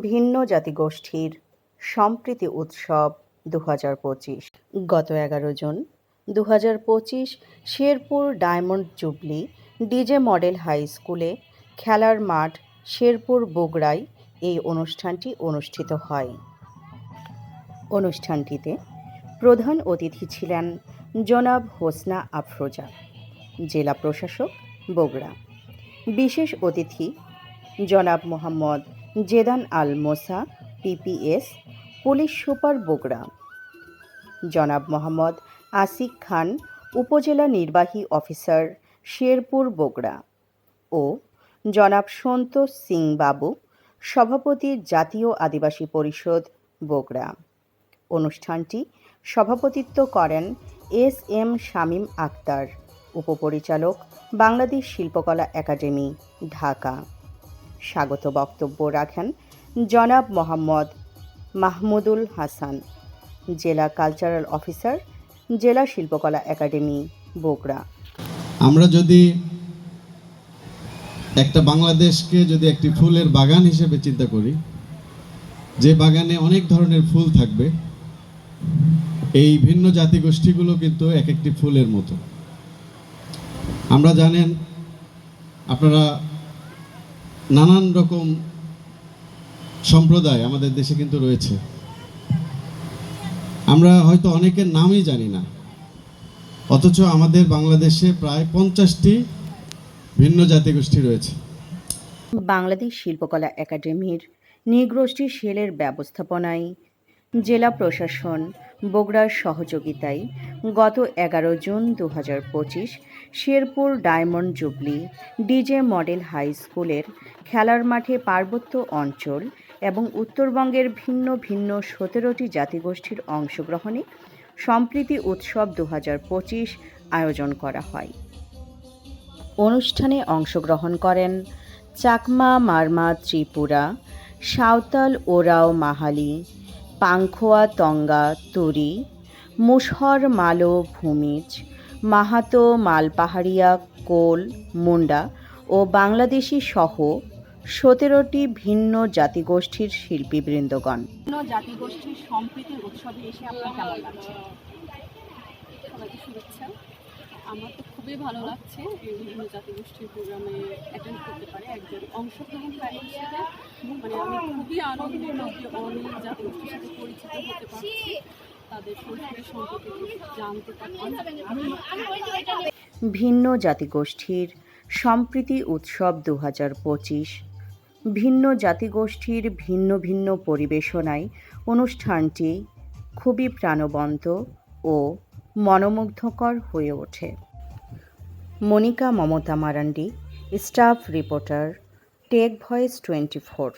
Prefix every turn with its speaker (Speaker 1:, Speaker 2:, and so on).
Speaker 1: ভিন্ন জাতিগোষ্ঠীর সম্প্রীতি উৎসব ২০২৫। গত ১১ June ২০২৫ Sherpur diamond jubilee DJ model high স্কুলে খেলার মাঠ শেরপুর বগুড়ায় এই অনুষ্ঠানটি অনুষ্ঠিত হয়। অনুষ্ঠানটিতে প্রধান অতিথি ছিলেন জনাব হোসনা আফরোজা, জেলা প্রশাসক বগুড়া। বিশেষ অতিথি জনাব মোহাম্মদ জেদান আল মোসা, পিপিএস, পুলিশ সুপার বগুড়া। জনাব মোহাম্মদ আসিক খান, উপজেলা নির্বাহী অফিসার শেরপুর বগুড়া ও জনাব সন্তোষ সিং বাবু, সভাপতি জাতীয় আদিবাসী পরিষদ বগুড়া। অনুষ্ঠানটি সভাপতিত্ব করেন এস.এম. শামীম আক্তার, উপপরিচালক, বাংলাদেশ শিল্পকলা একাডেমি, ঢাকা। স্বাগত বক্তব্য রাখেন জনাব মোহাম্মদ মাহমুদুল হাসান, জেলা কালচারাল অফিসার, জেলা শিল্পকলা একাডেমি, বগুড়া।
Speaker 2: আমরা যদি একটা বাংলাদেশকে যদি একটি ফুলের বাগান হিসেবে চিন্তা করি, যে বাগানে অনেক ধরনের ফুল থাকবে, এই ভিন্ন জাতিগোষ্ঠীগুলো কিন্তু এক একটি ফুলের মতো। আমরা জানেন, আপনারা নানান রকম সম্প্রদায় আমাদের দেশে কিন্তু রয়েছে। আমরা হয়তো অনেকের নামই জানি না, অথচ আমাদের বাংলাদেশে প্রায় 50টি ভিন্ন জাতিগোষ্ঠী রয়েছে।
Speaker 1: বাংলাদেশ শিল্পকলা একাডেমির নৃগোষ্ঠী সেলের ব্যবস্থাপনায় জেলা প্রশাসন বগুড়ার সহযোগিতায় গত ১১ June ২০২৫ Sherpur diamond jubilee DJ model high স্কুলের খেলার মাঠে পার্বত্য অঞ্চল এবং উত্তরবঙ্গের ভিন্ন ভিন্ন ১৭টি জাতিগোষ্ঠীর অংশগ্রহণে সম্প্রীতি উৎসব ২০২৫ আয়োজন করা হয়। অনুষ্ঠানে অংশগ্রহণ করেন চাকমা, মারমা, ত্রিপুরা, সাঁওতাল, ওরাও, মাহালি, পাংখোয়া, তঙ্গা, তুরি, মুশহর, মালো, ভূমিজ, মাহাতো, মালপাহাড়িয়া, কোল, মুন্ডা ও বাংলাদেশি সহ ১৭টি ভিন্ন জাতিগোষ্ঠীর শিল্পীবৃন্দগণ।
Speaker 3: জাতিগোষ্ঠীর সম্প্রীতি উৎসবে এসে আপনার কেমন লাগছে?
Speaker 4: সবাইকে শুভেচ্ছা। আমার তো খুবই ভালো লাগছে এই বিভিন্ন জাতিগোষ্ঠীর প্রোগ্রামে অ্যাটেন্ড করতে পারে একজন অংশগ্রহণকারী হিসেবে। আমি খুবই আনন্দিত যে অনেক জাতিগোষ্ঠীর সাথে পরিচিত হতে পারছি, তাদের সংস্কৃতি সম্পর্কে জানতে পারছি।
Speaker 1: ভিন্ন জাতিগোষ্ঠীর সম্প্রীতি উৎসব ২০২৫ ভিন্ন জাতিগোষ্ঠীর ভিন্ন ভিন্ন পরিবেশনায় অনুষ্ঠানটি খুবই প্রাণবন্ত ও মনোমুগ্ধকর হয়ে ওঠে। Monika Mamata Marandi, staff reporter, tech voice 24।